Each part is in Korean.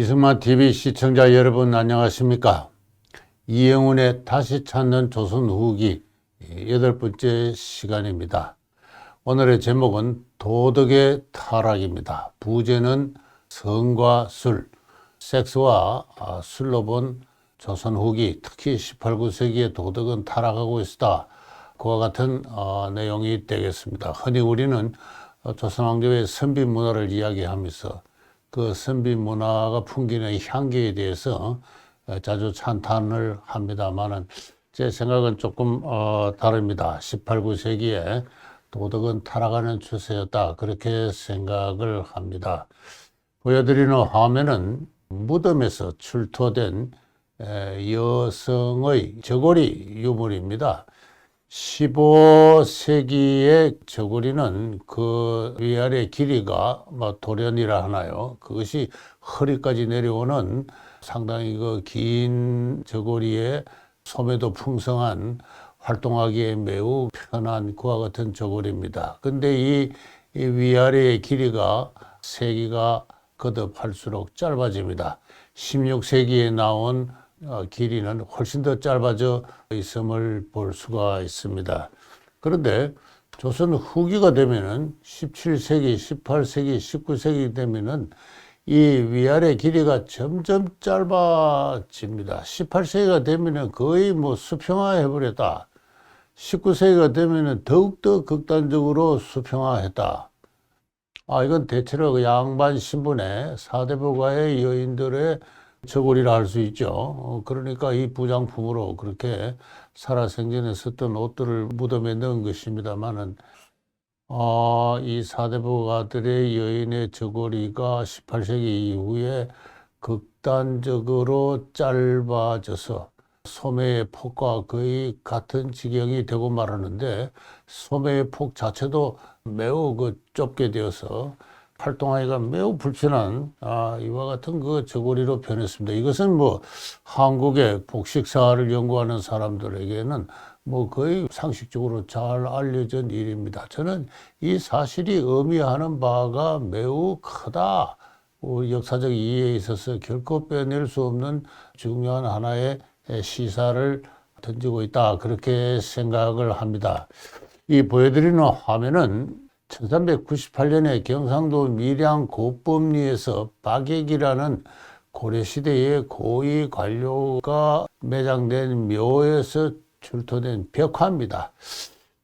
이승만 TV 시청자 여러분 안녕하십니까? 이영훈의 다시 찾는 조선 후기 8번째 시간입니다. 오늘의 제목은 도덕의 타락입니다. 부제는 성과 술, 섹스와 술로 본 조선 후기, 특히 18, 9세기의 도덕은 타락하고 있다. 그와 같은 내용이 되겠습니다. 흔히 우리는 조선 왕조의 선비 문화를 이야기하면서 그 선비 문화가 풍기는 향기에 대해서 자주 찬탄을 합니다만은 제 생각은 조금 다릅니다. 18, 9세기에 도덕은 타락하는 추세였다. 그렇게 생각을 합니다. 보여드리는 화면은 무덤에서 출토된 여성의 저고리 유물입니다. 15세기의 저고리는 그 위아래 길이가 돌연이라 하나요? 그것이 허리까지 내려오는 상당히 그 긴 저고리에 소매도 풍성한 활동하기에 매우 편한 그와 같은 저고리입니다. 근데 이 위아래의 길이가 세기가 거듭할수록 짧아집니다. 16세기에 나온 길이는 훨씬 더 짧아져 있음을 볼 수가 있습니다. 그런데 조선 후기가 되면은 17세기, 18세기, 19세기 되면은 이 위아래 길이가 점점 짧아집니다. 18세기가 되면은 거의 수평화 해버렸다. 19세기가 되면은 더욱더 극단적으로 수평화했다. 이건 대체로 그 양반 신분의 사대부가의 여인들의 저고리라 할 수 있죠. 그러니까 이 부장품으로 그렇게 살아생전에 썼던 옷들을 무덤에 넣은 것입니다만은, 이 사대부가들의 여인의 저고리가 18세기 이후에 극단적으로 짧아져서 소매의 폭과 거의 같은 지경이 되고 말하는데, 소매의 폭 자체도 매우 좁게 되어서 활동하기가 매우 불편한 이와 같은 그 저고리로 변했습니다. 이것은 한국의 복식사를 연구하는 사람들에게는 거의 상식적으로 잘 알려진 일입니다. 저는 이 사실이 의미하는 바가 매우 크다. 역사적 이해에 있어서 결코 빼낼 수 없는 중요한 하나의 시사를 던지고 있다. 그렇게 생각을 합니다. 이 보여드리는 화면은 1398년에 경상도 밀양 고법리에서 박액이라는 고려시대의 고위 관료가 매장된 묘에서 출토된 벽화입니다.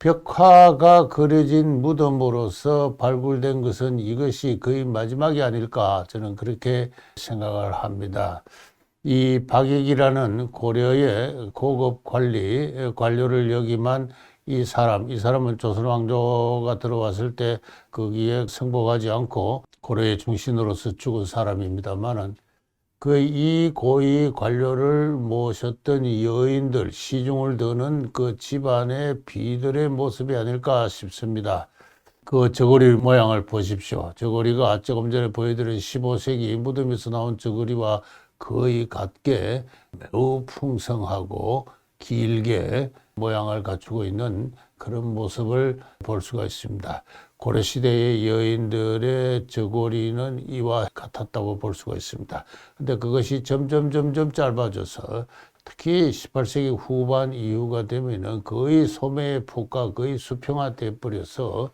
벽화가 그려진 무덤으로서 발굴된 것은 이것이 거의 마지막이 아닐까 저는 그렇게 생각을 합니다. 이 박액이라는 고려의 고급 관료를 역임한 이 사람은 조선 왕조가 들어왔을 때 거기에 승복하지 않고 고려의 중신으로서 죽은 사람입니다만은 이 고위 관료를 모셨던 여인들, 시중을 드는 그 집안의 비들의 모습이 아닐까 싶습니다. 그 저고리 모양을 보십시오. 저고리가 조금 전에 보여드린 15세기 무덤에서 나온 저고리와 거의 같게 매우 풍성하고 길게 모양을 갖추고 있는 그런 모습을 볼 수가 있습니다. 고려시대의 여인들의 저고리는 이와 같았다고 볼 수가 있습니다. 근데 그것이 점점 짧아져서 특히 18세기 후반 이후가 되면은 거의 소매의 폭과 거의 수평화돼 버려서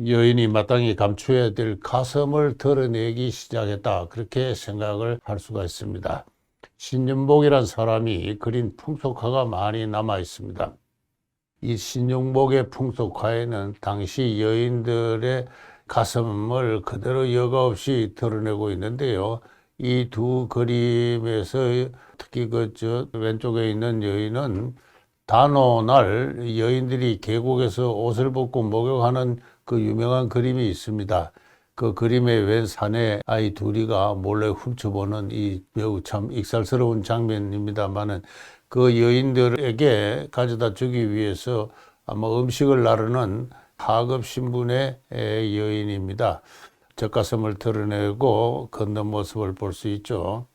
여인이 마땅히 감춰야 될 가슴을 드러내기 시작했다. 그렇게 생각을 할 수가 있습니다. 신윤복이란 사람이 그린 풍속화가 많이 남아 있습니다. 이 신윤복의 풍속화에는 당시 여인들의 가슴을 그대로 여과 없이 드러내고 있는데요. 이 두 그림에서 특히 왼쪽에 있는 여인은 단오날 여인들이 계곡에서 옷을 벗고 목욕하는 그 유명한 그림이 있습니다. 그 그림의 왼 산에 아이 둘이가 몰래 훔쳐보는 이 매우 참 익살스러운 장면입니다만은 그 여인들에게 가져다 주기 위해서 아마 음식을 나르는 하급 신분의 여인입니다. 젖가슴을 드러내고 걷는 모습을 볼 수 있죠.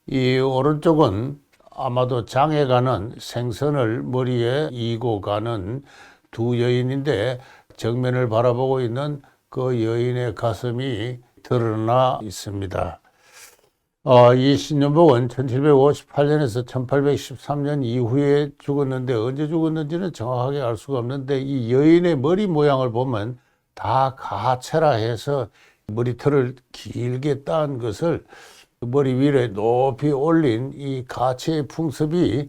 이 오른쪽은 아마도 장에 가는 생선을 머리에 이고 가는 두 여인인데 정면을 바라보고 있는 그 여인의 가슴이 드러나 있습니다. 이 신윤복은 1758년에서 1813년 이후에 죽었는데 언제 죽었는지는 정확하게 알 수가 없는데 이 여인의 머리 모양을 보면 다 가채라 해서 머리털을 길게 딴 것을 머리 위에 높이 올린 이 가채의 풍습이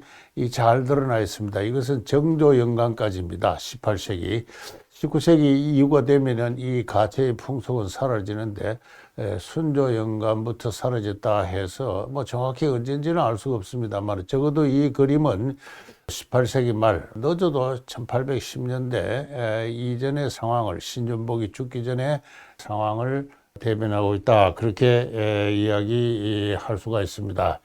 잘 드러나 있습니다. 이것은 정조 영간까지입니다. 18세기. 19세기 이후가 되면은 이 가채의 풍속은 사라지는데 순조 영간부터 사라졌다 해서 뭐 정확히 언제인지는 알 수가 없습니다만 적어도 이 그림은 18세기 말 늦어도 1810년대 이전의 상황을 신윤복이 죽기 전에 상황을 대변하고 있다 그렇게 이야기할 수가 있습니다.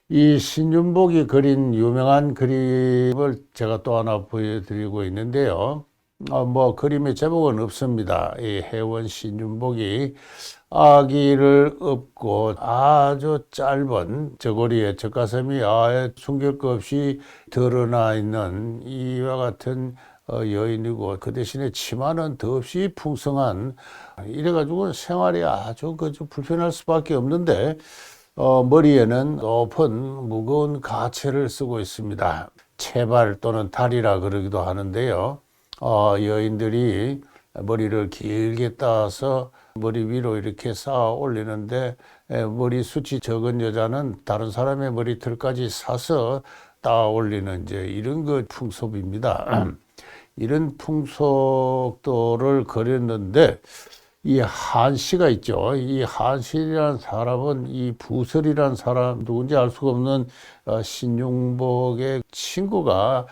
이 신윤복이 그린 유명한 그림을 제가 또 하나 보여드리고 있는데요. 뭐 그림의 제목은 없습니다. 이 해원 신윤복이 아기를 업고 아주 짧은 저고리에 젖가슴이 아예 숨길 것 없이 드러나 있는 이와 같은 여인이고 그 대신에 치마는 더없이 풍성한 이래가지고 생활이 아주 그저 불편할 수밖에 없는데 머리에는 높은 무거운 가채를 쓰고 있습니다. 채발 또는 다리라 그러기도 하는데요. 여인들이 머리를 길게 따서 머리 위로 이렇게 쌓아 올리는데 머리숱이 적은 여자는 다른 사람의 머리털까지 사서 따 올리는 이제 이런 그 풍습입니다. 이런 풍속도를 그렸는데 이 한씨가 있죠. 이 한씨라는 사람은 이 부설이라는 사람 누군지 알 수가 없는 신윤복의 친구가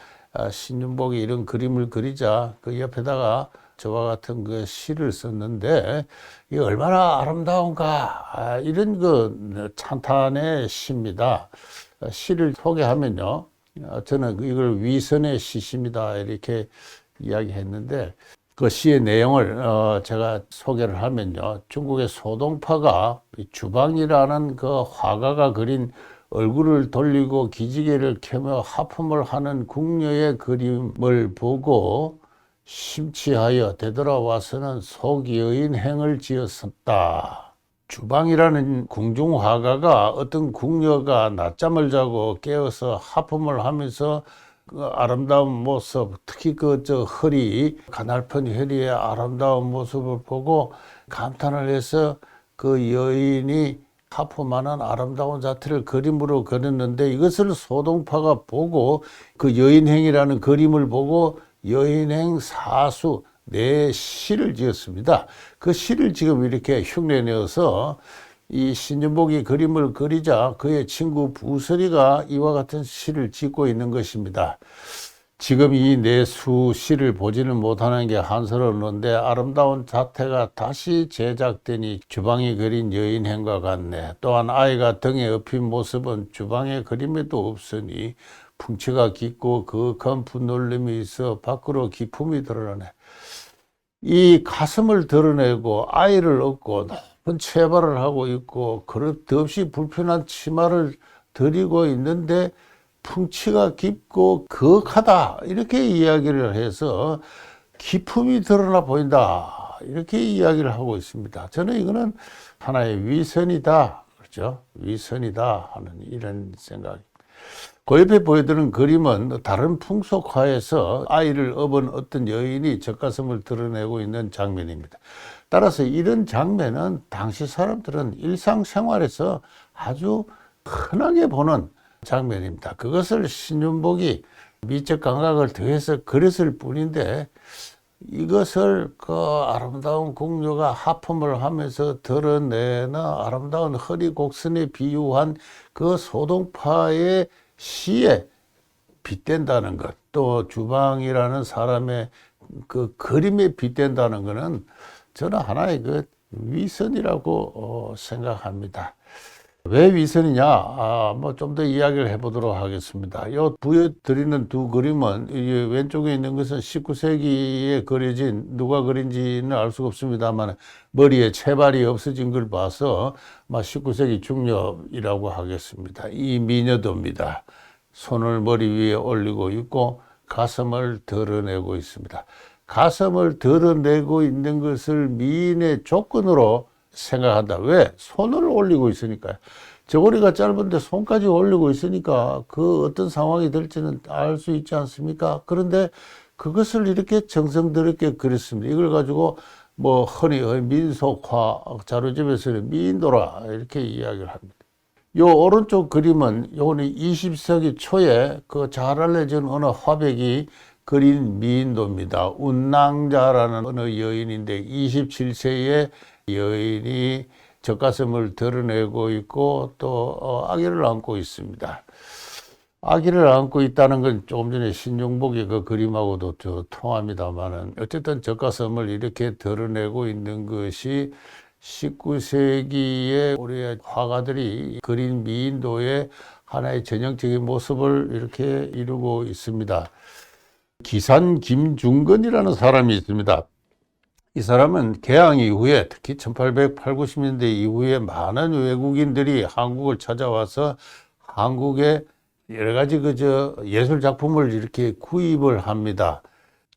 신윤복이 이런 그림을 그리자 그 옆에다가 저와 같은 그 시를 썼는데 이 얼마나 아름다운가 이런 그 찬탄의 시입니다. 시를 소개하면요. 저는 이걸 위선의 시입니다. 이렇게 이야기했는데 그 시의 내용을 제가 소개를 하면요. 중국의 소동파가 주방이라는 그 화가가 그린 얼굴을 돌리고 기지개를 켜며 하품을 하는 궁녀의 그림을 보고 심취하여 되돌아와서는 속여인 행을 지었었다. 주방이라는 궁중화가가 어떤 궁녀가 낮잠을 자고 깨어서 하품을 하면서 그 아름다운 모습, 특히 그 허리, 가날픈 허리의 아름다운 모습을 보고 감탄을 해서 그 여인이 하품하는 아름다운 자태를 그림으로 그렸는데 이것을 소동파가 보고 그 여인행이라는 그림을 보고 여인행 사수 네 시를 지었습니다. 그 시를 지금 이렇게 흉내내어서 이 신윤복이 그림을 그리자 그의 친구 부설이가 이와 같은 시를 짓고 있는 것입니다. 지금 이 내수 시를 보지는 못하는 게 한스러웠는데 아름다운 자태가 다시 제작되니 주방에 그린 여인행과 같네. 또한 아이가 등에 업힌 모습은 주방의 그림에도 없으니 풍치가 깊고 거룩한 분놀림이 있어 밖으로 기품이 드러나네. 이 가슴을 드러내고 아이를 얻고 높은 체발을 하고 있고 그릇 없이 불편한 치마를 드리고 있는데 풍치가 깊고 거룩하다 이렇게 이야기를 해서 기품이 드러나 보인다 이렇게 이야기를 하고 있습니다. 저는 이거는 하나의 위선이다 그렇죠? 위선이다 하는 이런 생각. 그 옆에 보여드리는 그림은 다른 풍속화에서 아이를 업은 어떤 여인이 젖가슴을 드러내고 있는 장면입니다. 따라서 이런 장면은 당시 사람들은 일상생활에서 아주 흔하게 보는 장면입니다. 그것을 신윤복이 미적 감각을 더해서 그렸을 뿐인데 이것을 그 아름다운 궁녀가 하품을 하면서 드러내는 아름다운 허리 곡선에 비유한 그 소동파의 시에 빗댄다는 것, 또 주방이라는 사람의 그 그림에 빗댄다는 것은 저는 하나의 그 위선이라고 생각합니다. 왜 위선이냐? 뭐 좀 더 이야기를 해보도록 하겠습니다. 요 보여드리는 두 그림은 이 왼쪽에 있는 것은 19세기에 그려진 누가 그린지는 알 수가 없습니다만 머리에 채발이 없어진 걸 봐서 19세기 중엽이라고 하겠습니다. 이 미녀도입니다. 손을 머리 위에 올리고 있고 가슴을 드러내고 있습니다. 가슴을 드러내고 있는 것을 미인의 조건으로 생각한다. 왜? 손을 올리고 있으니까요. 저고리가 짧은데 손까지 올리고 있으니까 그 어떤 상황이 될지는 알 수 있지 않습니까? 그런데 그것을 이렇게 정성스럽게 그렸습니다. 이걸 가지고 뭐 흔히 민속화 자료집에서는 미인도라 이렇게 이야기를 합니다. 요 오른쪽 그림은 요거는 20세기 초에 그 잘 알려진 어느 화백이 그린 미인도입니다. 운낭자라는 어느 여인인데 27세의 여인이 젖가슴을 드러내고 있고 또 아기를 안고 있습니다. 아기를 안고 있다는 건 조금 전에 신종복의 그 그림하고도 통합니다만은 어쨌든 젖가슴을 이렇게 드러내고 있는 것이 19세기에 우리 화가들이 그린 미인도의 하나의 전형적인 모습을 이렇게 이루고 있습니다. 기산 김중건이라는 사람이 있습니다. 이 사람은 개항 이후에 특히 1880, 90년대 이후에 많은 외국인들이 한국을 찾아와서 한국의 여러 가지 예술 작품을 이렇게 구입을 합니다.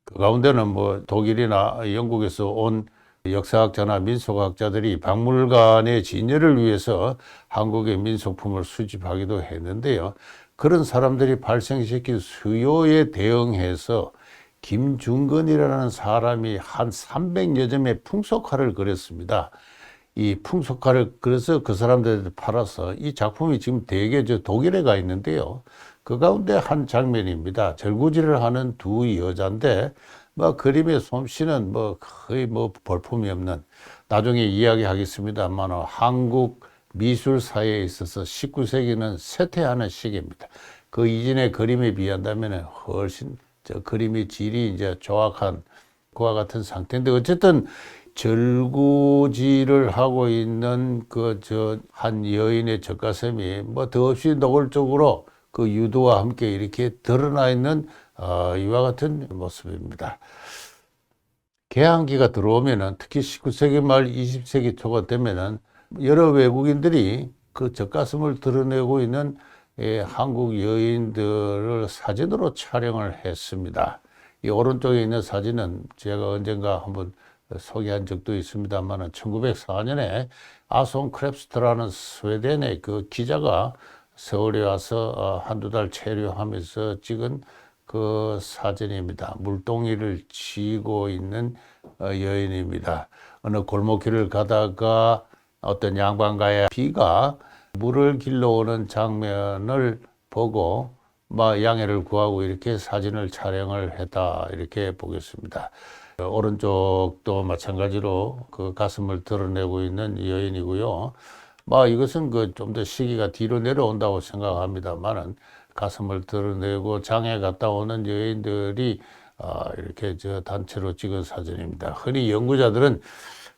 그 가운데는 뭐 독일이나 영국에서 온 역사학자나 민속학자들이 박물관의 진열을 위해서 한국의 민속품을 수집하기도 했는데요. 그런 사람들이 발생시킨 수요에 대응해서 김중건이라는 사람이 한 300여 점의 풍속화를 그렸습니다. 이 풍속화를 그래서 그 사람들한테 팔아서 이 작품이 지금 대개 독일에 가 있는데요. 그 가운데 한 장면입니다. 절구질을 하는 두 여자인데 뭐 그림의 솜씨는 뭐 거의 뭐 볼품이 없는, 나중에 이야기하겠습니다만 한국 미술사에 있어서 19세기는 쇠퇴하는 시기입니다. 그 이전의 그림에 비한다면 훨씬 그림의 질이 이제 조악한 그와 같은 상태인데, 어쨌든 절구질을 하고 있는 한 여인의 젖가슴이 뭐 더없이 노골적으로 그 유도와 함께 이렇게 드러나 있는 이와 같은 모습입니다. 개항기가 들어오면은, 특히 19세기 말 20세기 초가 되면은 여러 외국인들이 그 젖가슴을 드러내고 있는 한국 여인들을 사진으로 촬영을 했습니다. 이 오른쪽에 있는 사진은 제가 언젠가 한번 소개한 적도 있습니다만 1904년에 아손 크랩스트라는 스웨덴의 그 기자가 서울에 와서 한두 달 체류하면서 찍은 그 사진입니다. 물동이를 쥐고 있는 여인입니다. 어느 골목길을 가다가 어떤 양반가의 비가 물을 길러오는 장면을 보고 양해를 구하고 이렇게 사진을 촬영을 했다, 이렇게 보겠습니다. 오른쪽도 마찬가지로 그 가슴을 드러내고 있는 여인이고요. 이것은 좀 더 시기가 뒤로 내려온다고 생각합니다만은, 가슴을 드러내고 장에 갔다 오는 여인들이 이렇게 단체로 찍은 사진입니다. 흔히 연구자들은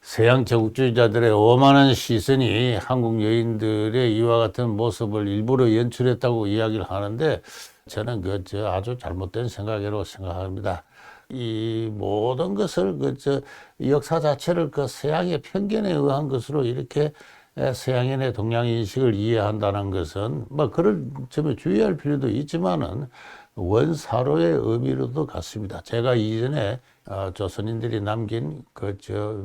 서양 제국주의자들의 오만한 시선이 한국 여인들의 이와 같은 모습을 일부러 연출했다고 이야기를 하는데, 저는 아주 잘못된 생각이라고 생각합니다. 이 모든 것을 역사 자체를 서양의 편견에 의한 것으로 이렇게 서양인의 동양 인식을 이해한다는 것은 그럴 점에 주의할 필요도 있지만은 원사로의 의미로도 같습니다. 제가 이전에 조선인들이 남긴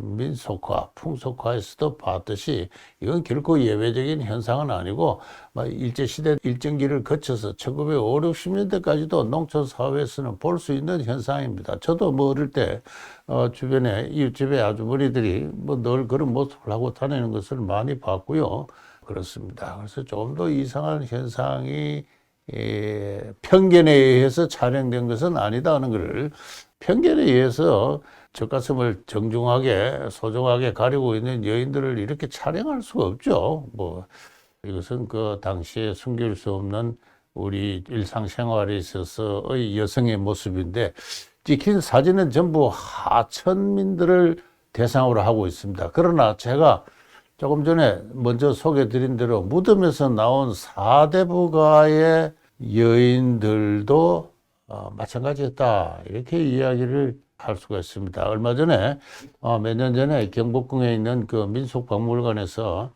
민속화, 풍속화에서도 봤듯이 이건 결코 예외적인 현상은 아니고 일제시대 일정기를 거쳐서 1950, 60년대까지도 농촌사회에서는 볼 수 있는 현상입니다. 저도 어릴 때 주변에 이웃집의 아주머니들이 늘 그런 모습을 하고 다니는 것을 많이 봤고요. 그렇습니다. 그래서 조금 더 이상한 현상이 편견에 의해서 촬영된 것은 아니다는 것을, 편견에 의해서 젖가슴을 정중하게 소중하게 가리고 있는 여인들을 이렇게 촬영할 수가 없죠. 이것은 당시에 숨길 수 없는 우리 일상생활에 있어서의 여성의 모습인데, 찍힌 사진은 전부 하천민들을 대상으로 하고 있습니다. 그러나 제가 조금 전에 먼저 소개드린 대로 무덤에서 나온 사대부가의 여인들도 마찬가지였다, 이렇게 이야기를 할 수가 있습니다. 얼마 전에 몇 년 전에 경복궁에 있는 그 민속박물관에서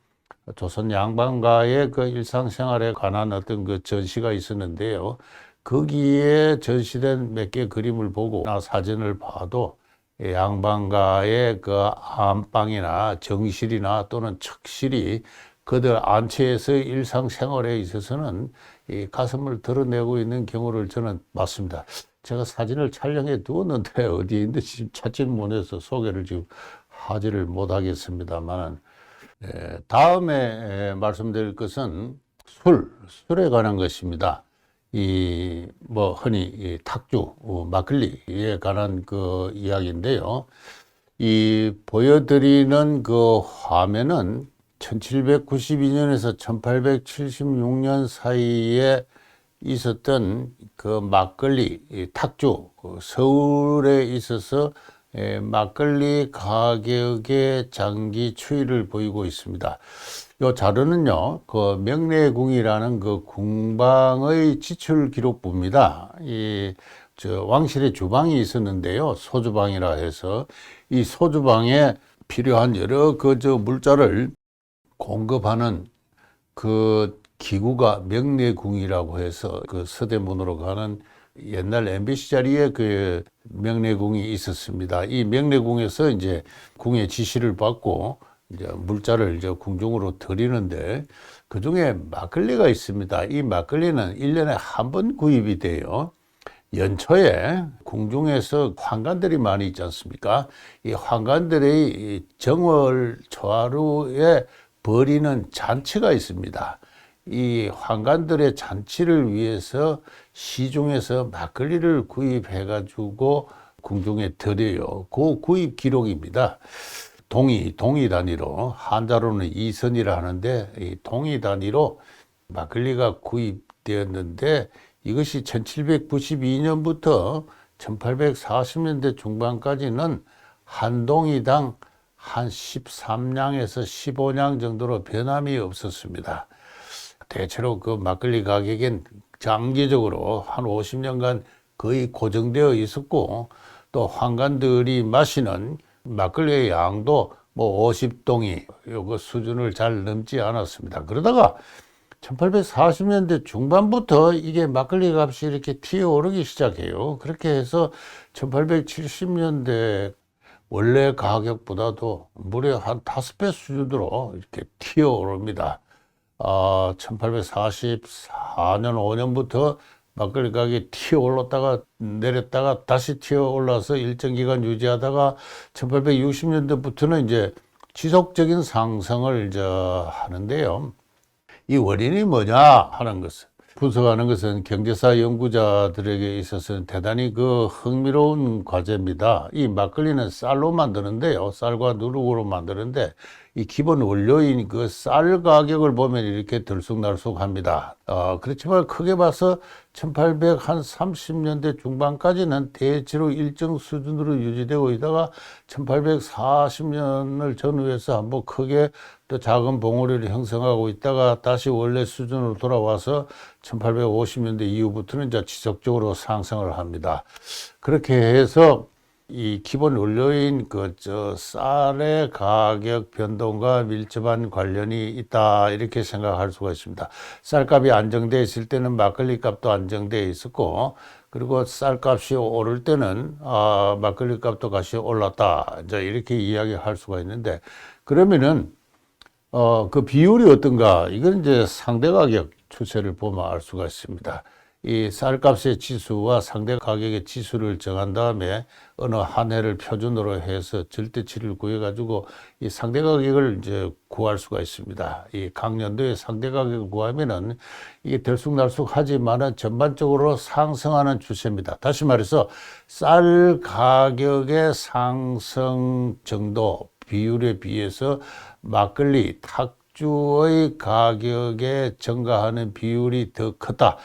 조선 양반가의 그 일상생활에 관한 어떤 전시가 있었는데요. 거기에 전시된 몇 개 그림을 보고 사진을 봐도 양반가의 그 안방이나 정실이나 또는 척실이 그들 안채에서 일상생활에 있어서는 이 가슴을 드러내고 있는 경우를 저는 봤습니다. 제가 사진을 촬영해 두었는데 어디에 있는지 지금 찾지는 못해서 소개를 지금 하지를 못하겠습니다만, 다음에 말씀드릴 것은 술에 관한 것입니다. 이 뭐 흔히 이 탁주, 막걸리에 관한 그 이야기인데요. 이 보여드리는 그 화면은 1792년에서 1876년 사이에 있었던 그 막걸리 탁주, 서울에 있어서 막걸리 가격의 장기 추이를 보이고 있습니다. 이 자료는요, 그 명례궁이라는 그 궁방의 지출 기록부입니다. 왕실의 주방이 있었는데요, 소주방이라 해서 이 소주방에 필요한 여러 물자를 공급하는 그 기구가 명례궁이라고 해서 그 서대문으로 가는 옛날 MBC 자리에 그 명례궁이 있었습니다. 이 명례궁에서 이제 궁의 지시를 받고 이제 물자를 이제 궁중으로 드리는데 그 중에 막걸리가 있습니다. 이 막걸리는 1년에 한 번 구입이 돼요. 연초에 궁중에서 환관들이 많이 있지 않습니까? 이 환관들의 정월 초하루에 벌이는 잔치가 있습니다. 이 환관들의 잔치를 위해서 시중에서 막걸리를 구입해 가지고 궁중에 드려요. 그 구입 기록입니다. 동이 단위로, 한자로는 이선이라 하는데 이 동이 단위로 막걸리가 구입되었는데 이것이 1792년부터 1840년대 중반까지는 한 동이당 한 13냥에서 15냥 정도로 변함이 없었습니다. 대체로 그 막걸리 가격은 장기적으로 한 50년간 거의 고정되어 있었고, 또 환관들이 마시는 막걸리의 양도 뭐 50동이 요거 수준을 잘 넘지 않았습니다. 그러다가 1840년대 중반부터 이게 막걸리 값이 이렇게 튀어오르기 시작해요. 그렇게 해서 1870년대 원래 가격보다도 무려 한 5배 수준으로 이렇게 튀어오릅니다. 1844년 5년부터 막걸리 가격이 튀어올랐다가 내렸다가 다시 튀어올라서 일정 기간 유지하다가 1860년대부터는 이제 지속적인 상승을 이제 하는데요. 이 원인이 뭐냐 하는 것은, 분석하는 것은 경제사 연구자들에게 있어서는 대단히 그 흥미로운 과제입니다. 이 막걸리는 쌀로 만드는데요. 쌀과 누룩으로 만드는데 이 기본 원료인 그 쌀 가격을 보면 이렇게 들쑥날쑥합니다. 그렇지만 크게 봐서 1830년대 중반까지는 대체로 일정 수준으로 유지되고 있다가 1840년을 전후해서 한번 크게 또 작은 봉우리를 형성하고 있다가 다시 원래 수준으로 돌아와서 1850년대 이후부터는 이제 지속적으로 상승을 합니다. 그렇게 해서 이 기본 원료인 쌀의 가격 변동과 밀접한 관련이 있다, 이렇게 생각할 수가 있습니다. 쌀값이 안정되어 있을 때는 막걸리 값도 안정되어 있었고, 그리고 쌀값이 오를 때는 막걸리 값도 같이 올랐다, 이제 이렇게 이야기할 수가 있는데, 그러면은 그 비율이 어떤가? 이건 이제 상대 가격 추세를 보면 알 수가 있습니다. 이 쌀값의 지수와 상대 가격의 지수를 정한 다음에 어느 한 해를 표준으로 해서 절대치를 구해가지고 이 상대 가격을 이제 구할 수가 있습니다. 이 각 년도의 상대 가격을 구하면은 이게 들쑥날쑥하지만은 전반적으로 상승하는 추세입니다. 다시 말해서 쌀 가격의 상승 정도 비율에 비해서 막걸리 탁주의 가격에 증가하는 비율이 더 크다.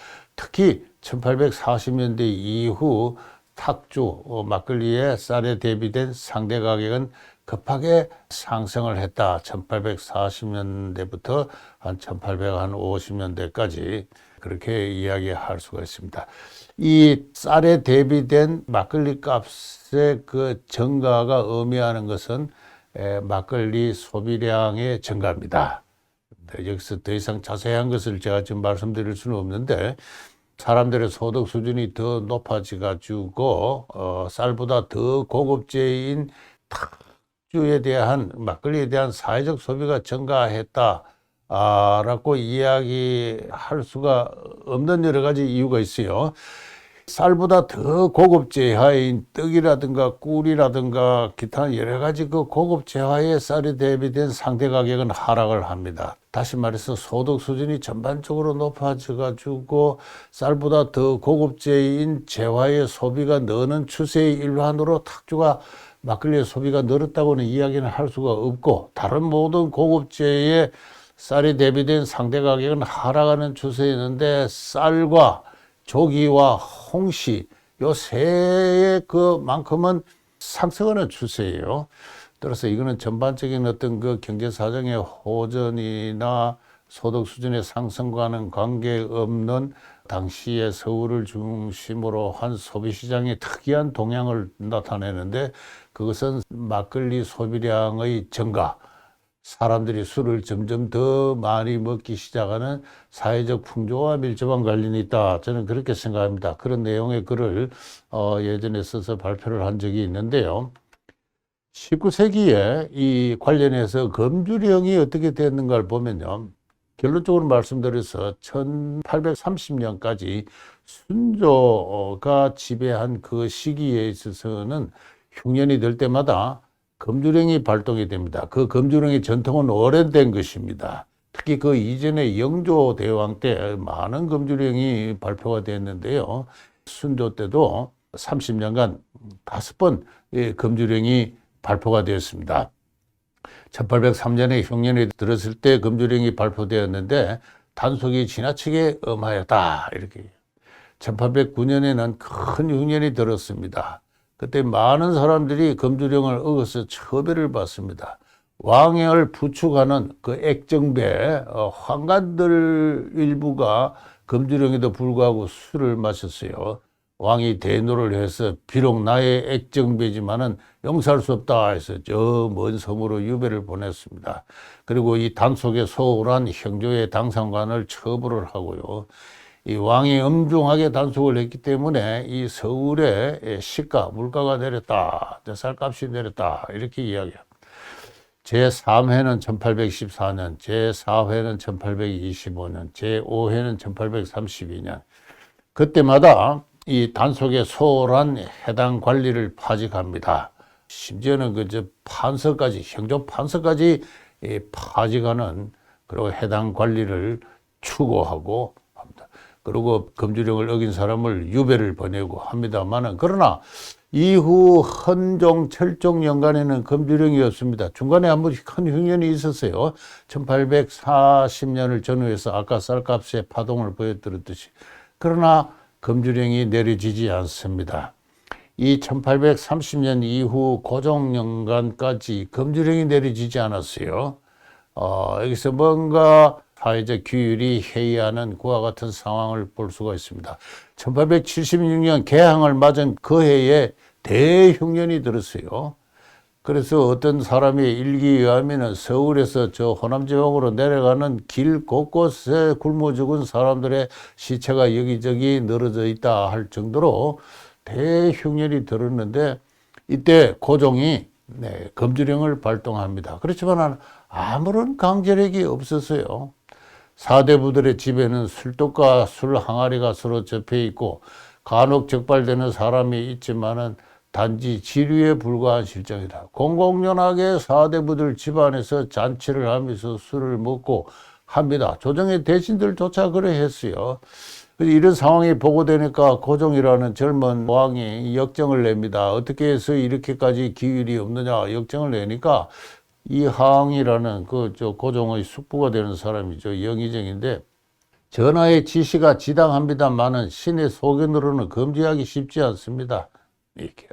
특히 1840년대 이후 탁주, 막걸리의 쌀에 대비된 상대 가격은 급하게 상승을 했다. 1840년대부터 한 1850년대까지 그렇게 이야기할 수가 있습니다. 이 쌀에 대비된 막걸리 값의 그 증가가 의미하는 것은 막걸리 소비량의 증가입니다. 여기서 더 이상 자세한 것을 제가 지금 말씀드릴 수는 없는데, 사람들의 소득 수준이 더 높아져가지고 쌀보다 더 고급제인 탁주에 대한 막걸리에 대한 사회적 소비가 증가했다. 라고 이야기할 수가 없는 여러 가지 이유가 있어요. 쌀보다 더 고급 재화인 떡이라든가 꿀이라든가 기타 여러 가지 그 고급 재화의 쌀에 대비된 상대 가격은 하락을 합니다. 다시 말해서 소득 수준이 전반적으로 높아져 가지고 쌀보다 더 고급제인 재화의 소비가 느는 추세의 일환으로 탁주가 막걸리의 소비가 늘었다고는 이야기는 할 수가 없고, 다른 모든 고급제의 쌀에 대비된 상대 가격은 하락하는 추세였는데 쌀과 조기와 홍시 요 세 그만큼은 상승하는 추세예요. 따라서 이거는 전반적인 어떤 그 경제 사정의 호전이나 소득 수준의 상승과는 관계없는 당시의 서울을 중심으로 한 소비 시장의 특이한 동향을 나타내는데, 그것은 막걸리 소비량의 증가, 사람들이 술을 점점 더 많이 먹기 시작하는 사회적 풍조와 밀접한 관련이 있다. 저는 그렇게 생각합니다. 그런 내용의 글을 예전에 써서 발표를 한 적이 있는데요. 19세기에 이 관련해서 금주령이 어떻게 됐는가를 보면요. 결론적으로 말씀드려서 1830년까지 순조가 지배한 그 시기에 있어서는 흉년이 될 때마다 금주령이 발동이 됩니다. 그 금주령의 전통은 오래된 것입니다. 특히 그 이전에 영조대왕 때 많은 금주령이 발표가 됐는데요. 순조 때도 30년간 5번 금주령이 발표가 되었습니다. 1803년에 흉년이 들었을 때 금주령이 발표되었는데 단속이 지나치게 엄하였다. 이렇게. 1809년에는 큰 흉년이 들었습니다. 그때 많은 사람들이 금주령을 어겨서 처벌을 받습니다. 왕을 부축하는 그 액정배 환관들 일부가 금주령에도 불구하고 술을 마셨어요. 왕이 대노를 해서 비록 나의 액정배지만은 용서할 수 없다 해서 저 먼 섬으로 유배를 보냈습니다. 그리고 이 단속에 소홀한 형조의 당상관을 처벌을 하고요. 이 왕이 엄중하게 단속을 했기 때문에 이 서울의 시가, 물가가 내렸다, 쌀값이 내렸다, 이렇게 이야기합니다. 제3회는 1814년, 제4회는 1825년, 제5회는 1832년. 그때마다 이 단속에 소홀한 해당 관리를 파직합니다. 심지어는 그저 판서까지, 형조 판서까지 파직하는, 그리고 해당 관리를 추고하고 합니다. 그리고 금주령을 어긴 사람을 유배를 보내고 합니다만은, 그러나 이후 헌종, 철종 연간에는 금주령이었습니다. 중간에 한번 큰 흉년이 있었어요. 1840년을 전후해서 아까 쌀값의 파동을 보여드렸듯이. 그러나 금주령이 내려지지 않습니다. 이 1830년 이후 고종연간까지 금주령이 내려지지 않았어요. 여기서 뭔가 사회적 규율이 해이하는 그와 같은 상황을 볼 수가 있습니다. 1876년 개항을 맞은 그 해에 대흉년이 들었어요. 그래서 어떤 사람의 일기에 의하면 서울에서 저 호남 지방으로 내려가는 길 곳곳에 굶어 죽은 사람들의 시체가 여기저기 늘어져 있다 할 정도로 대흉년이 들었는데, 이때 고종이 금주령을 발동합니다. 그렇지만 아무런 강제력이 없었어요. 사대부들의 집에는 술독과 술 항아리가 서로 접혀 있고 간혹 적발되는 사람이 있지만은 단지 지류에 불과한 실정이다. 공공연하게 사대부들 집안에서 잔치를 하면서 술을 먹고 합니다. 조정의 대신들조차 그래 했어요. 이런 상황이 보고되니까 고종이라는 젊은 왕이 역정을 냅니다. 어떻게 해서 이렇게까지 기율이 없느냐 역정을 내니까, 이항이라는 고종의 숙부가 되는 사람이죠. 영의정인데, 전하의 지시가 지당합니다만은 신의 소견으로는 금지하기 쉽지 않습니다. 이렇게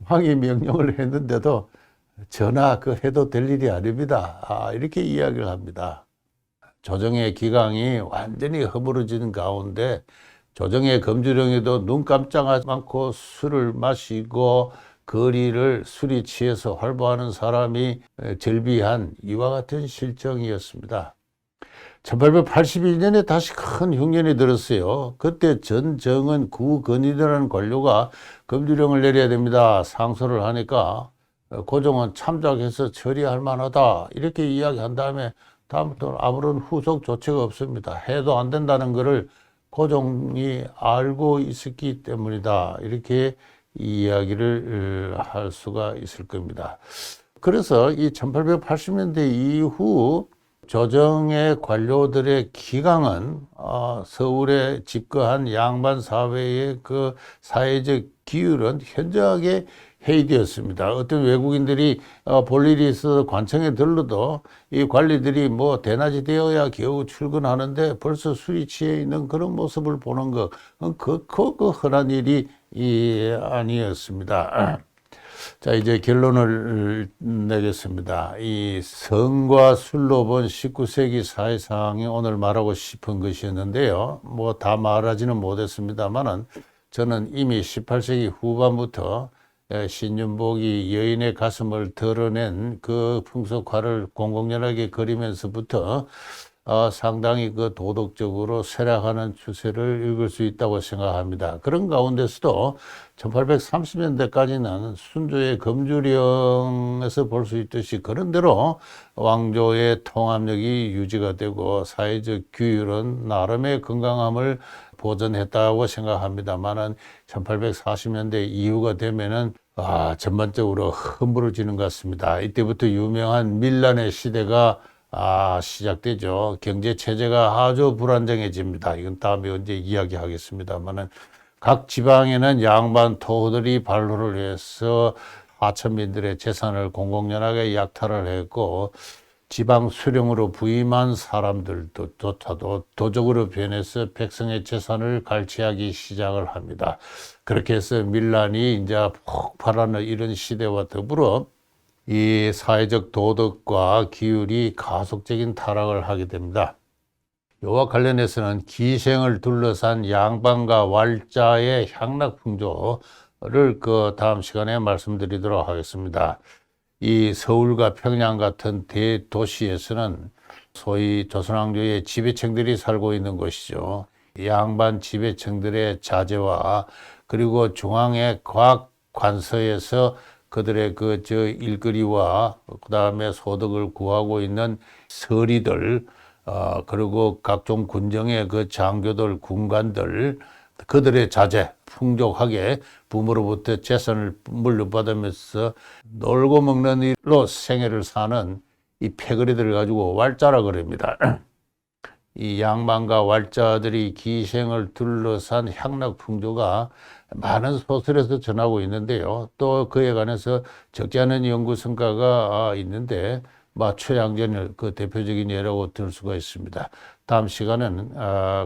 왕이 명령을 했는데도 전하 해도 될 일이 아닙니다. 이렇게 이야기를 합니다. 조정의 기강이 완전히 허물어지는 가운데 조정의 금주령에도 눈 깜짝하지 않고 술을 마시고 거리를 술이 취해서 활보하는 사람이 절비한 이와 같은 실정이었습니다. 1882년에 다시 큰 흉년이 들었어요. 그때 전정은 구건이라는 관료가 금주령을 내려야 됩니다. 상소를 하니까 고종은 참작해서 처리할 만하다 이렇게 이야기한 다음에 다음부터 아무런 후속 조치가 없습니다. 해도 안 된다는 것을 고종이 알고 있었기 때문이다. 이렇게 이야기를 할 수가 있을 겁니다. 그래서 이 1880년대 이후 조정의 관료들의 기강은 서울에 집거한 양반 사회의 그 사회적 기율은 현저하게 해이되었습니다. 어떤 외국인들이 볼 일이 있어서 관청에 들러도 이 관리들이 뭐 대낮이 되어야 겨우 출근하는데 벌써 술이 취해 있는 그런 모습을 보는 것, 그 흔한 일이 아니었습니다. 자, 이제 결론을 내겠습니다. 이 성과 술로 본 19세기 사회상이 오늘 말하고 싶은 것이었는데요. 뭐 다 말하지는 못했습니다만은 저는 이미 18세기 후반부터 신윤복이 여인의 가슴을 드러낸 그 풍속화를 공공연하게 그리면서부터 상당히 그 도덕적으로 쇠락하는 추세를 읽을 수 있다고 생각합니다. 그런 가운데서도 1830년대까지는 순조의 금주령에서 볼 수 있듯이 그런대로 왕조의 통합력이 유지가 되고 사회적 규율은 나름의 건강함을 보존했다고 생각합니다만은 1840년대 이후가 되면은 전반적으로 허물어지는 것 같습니다. 이때부터 유명한 밀란의 시대가 시작되죠. 경제 체제가 아주 불안정해집니다. 이건 다음에 언제 이야기하겠습니다만은 각 지방에는 양반 토호들이 반로를 해서 하천민들의 재산을 공공연하게 약탈을 했고 지방 수령으로 부임한 사람들조차도 도적으로 변해서 백성의 재산을 갈취하기 시작을 합니다. 그렇게 해서 밀란이 이제 폭발하는 이런 시대와 더불어 이 사회적 도덕과 기율이 가속적인 타락을 하게 됩니다. 이와 관련해서는 기생을 둘러싼 양반과 왈자의 향락풍조를 다음 시간에 말씀드리도록 하겠습니다. 이 서울과 평양 같은 대도시에서는 소위 조선왕조의 지배층들이 살고 있는 곳이죠. 양반 지배층들의 자제와 그리고 중앙의 과학 관서에서 그들의 일거리와 그다음에 소득을 구하고 있는 서리들, 그리고 각종 군정의 그 장교들, 군관들, 그들의 자제, 풍족하게 부모로부터 재산을 물려받으면서 놀고 먹는 일로 생애를 사는 이 패거리들을 가지고 왈자라 그럽니다. 이 양반과 왈자들이 기생을 둘러싼 향락풍조가 많은 소설에서 전하고 있는데요. 또 그에 관해서 적지 않은 연구 성과가 있는데 최양전을 그 대표적인 예라고 들 수가 있습니다. 다음 시간에는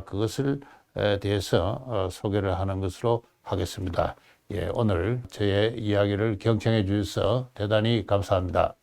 그것을 대해서 소개를 하는 것으로 하겠습니다. 오늘 저의 이야기를 경청해 주셔서 대단히 감사합니다.